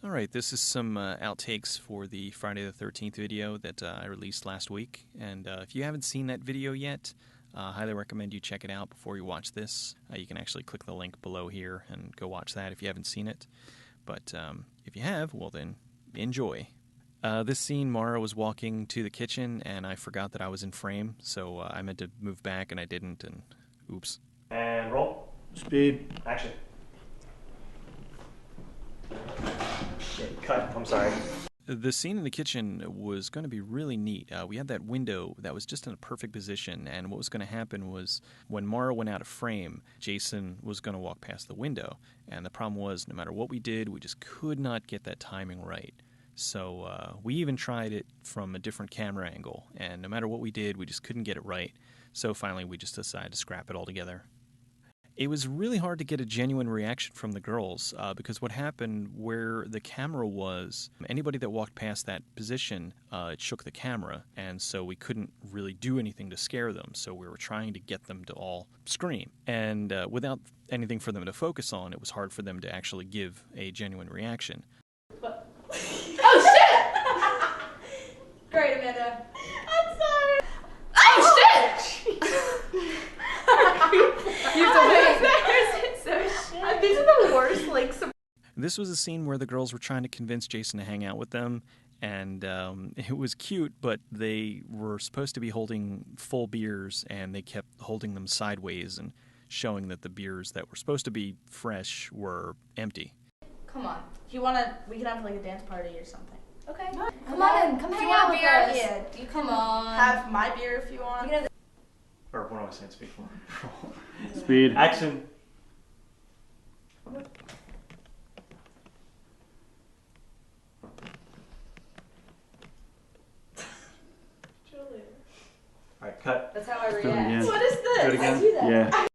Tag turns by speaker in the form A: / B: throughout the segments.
A: Alright, this is some outtakes for the Friday the 13th video that I released last week. And if you haven't seen that video yet, I highly recommend you check it out before you watch this. You can actually click the link below here and go watch that if you haven't seen it. But if you have, well then, enjoy. This scene, Mara was walking to the kitchen and I forgot that I was in frame, so I meant to move back and I didn't, and oops.
B: And roll.
C: Speed.
B: Action. Shit, cut. I'm sorry.
A: The scene in the kitchen was going to be really neat. We had that window that was just in a perfect position, and what was going to happen was when Mara went out of frame, Jason was going to walk past the window. And the problem was, no matter what we did, we just could not get that timing right. So we even tried it from a different camera angle, and no matter what we did, we just couldn't get it right. So finally, we just decided to scrap it altogether. It was really hard to get a genuine reaction from the girls because what happened where the camera was, anybody that walked past that position, it shook the camera, and so we couldn't really do anything to scare them. So we were trying to get them to all scream. And without anything for them to focus on, it was hard for them to actually give a genuine reaction.
D: Oh shit! Great, Amanda. I'm sorry. Oh shit! You're so embarrassing. So shit. These are the worst, like.
A: This was a scene where the girls were trying to convince Jason to hang out with them, and it was cute, but they were supposed to be holding full beers, and they kept holding them sideways and showing that the beers that were supposed to be fresh were empty.
D: Come on. If you wanna, we can have like a dance party or something. Okay.
E: Come on, come hang out with us.
D: Yeah, you come on. Have my beer if you want.
B: Or what am I saying? Speak for.
C: Speed.
B: Action. Alright, cut.
D: That's how I
C: Do it
D: react.
C: again.
D: What is this?
B: Do it again.
D: I do that.
C: Yeah.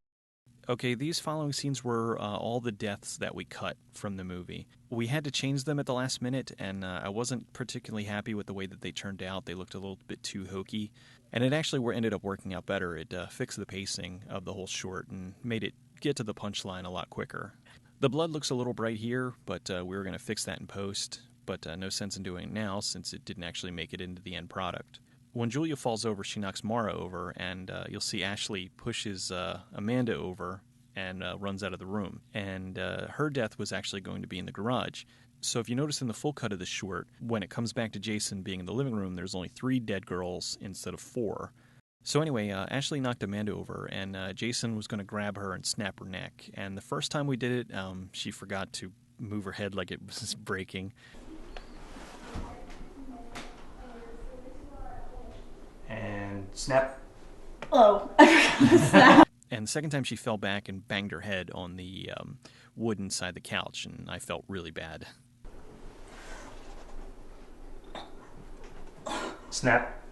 A: Okay, these following scenes were all the deaths that we cut from the movie. We had to change them at the last minute, and I wasn't particularly happy with the way that they turned out. They looked a little bit too hokey, and it actually ended up working out better. It fixed the pacing of the whole short and made it get to the punchline a lot quicker. The blood looks a little bright here, but we were going to fix that in post, but no sense in doing it now since it didn't actually make it into the end product. When Julia falls over, she knocks Mara over, and you'll see Ashley pushes Amanda over and runs out of the room. And her death was actually going to be in the garage. So if you notice in the full cut of the short, when it comes back to Jason being in the living room, there's only 3 dead girls instead of 4. So anyway, Ashley knocked Amanda over, and Jason was going to grab her and snap her neck. And the first time we did it, she forgot to move her head like it was breaking.
B: And snap.
E: Oh, I forgot to snap.
A: And the second time she fell back and banged her head on the wood inside the couch, and I felt really bad.
B: Snap.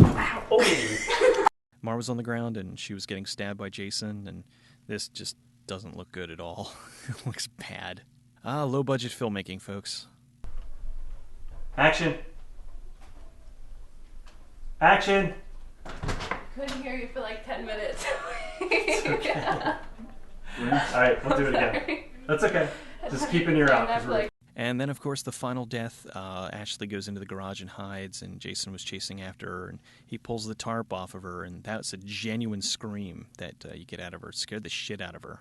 B: Ow. Oh.
A: Mara was on the ground, and she was getting stabbed by Jason, and this just doesn't look good at all. It looks bad. Low-budget filmmaking, folks.
B: Action. Action.
D: Couldn't hear you for like 10 minutes.
B: It's okay. Alright, we'll do it again. That's okay. Just keep an ear out. 'Cause we're...
A: And then, of course, the final death, Ashley goes into the garage and hides, and Jason was chasing after her, and he pulls the tarp off of her, and that's a genuine scream that you get out of her. It scared the shit out of her.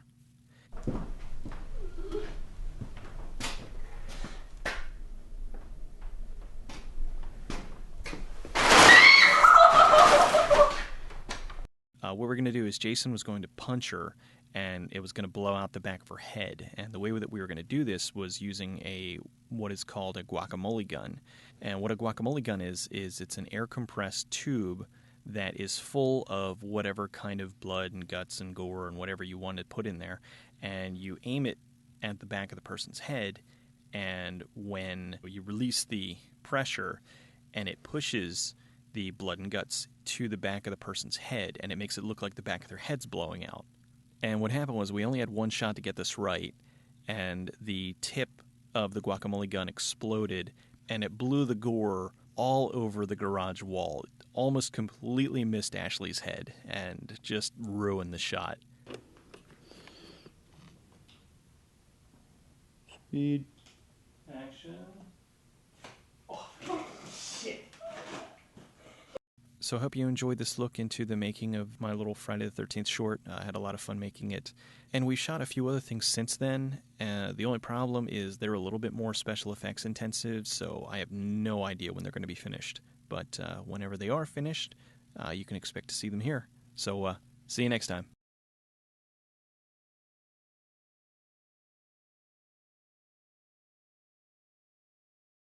A: What we're going to do is Jason was going to punch her, and it was going to blow out the back of her head. And the way that we were going to do this was using what is called a guacamole gun. And what a guacamole gun is it's an air-compressed tube that is full of whatever kind of blood and guts and gore and whatever you want to put in there. And you aim it at the back of the person's head, and when you release the pressure and it pushes the blood and guts to the back of the person's head, and it makes it look like the back of their head's blowing out. And what happened was we only had one shot to get this right, and the tip of the guacamole gun exploded, and it blew the gore all over the garage wall. It almost completely missed Ashley's head and just ruined the shot.
C: Speed.
B: Action.
A: So I hope you enjoyed this look into the making of my little Friday the 13th short. I had a lot of fun making it. And we shot a few other things since then. The only problem is they're a little bit more special effects intensive, so I have no idea when they're going to be finished. But whenever they are finished, you can expect to see them here. So see you next time.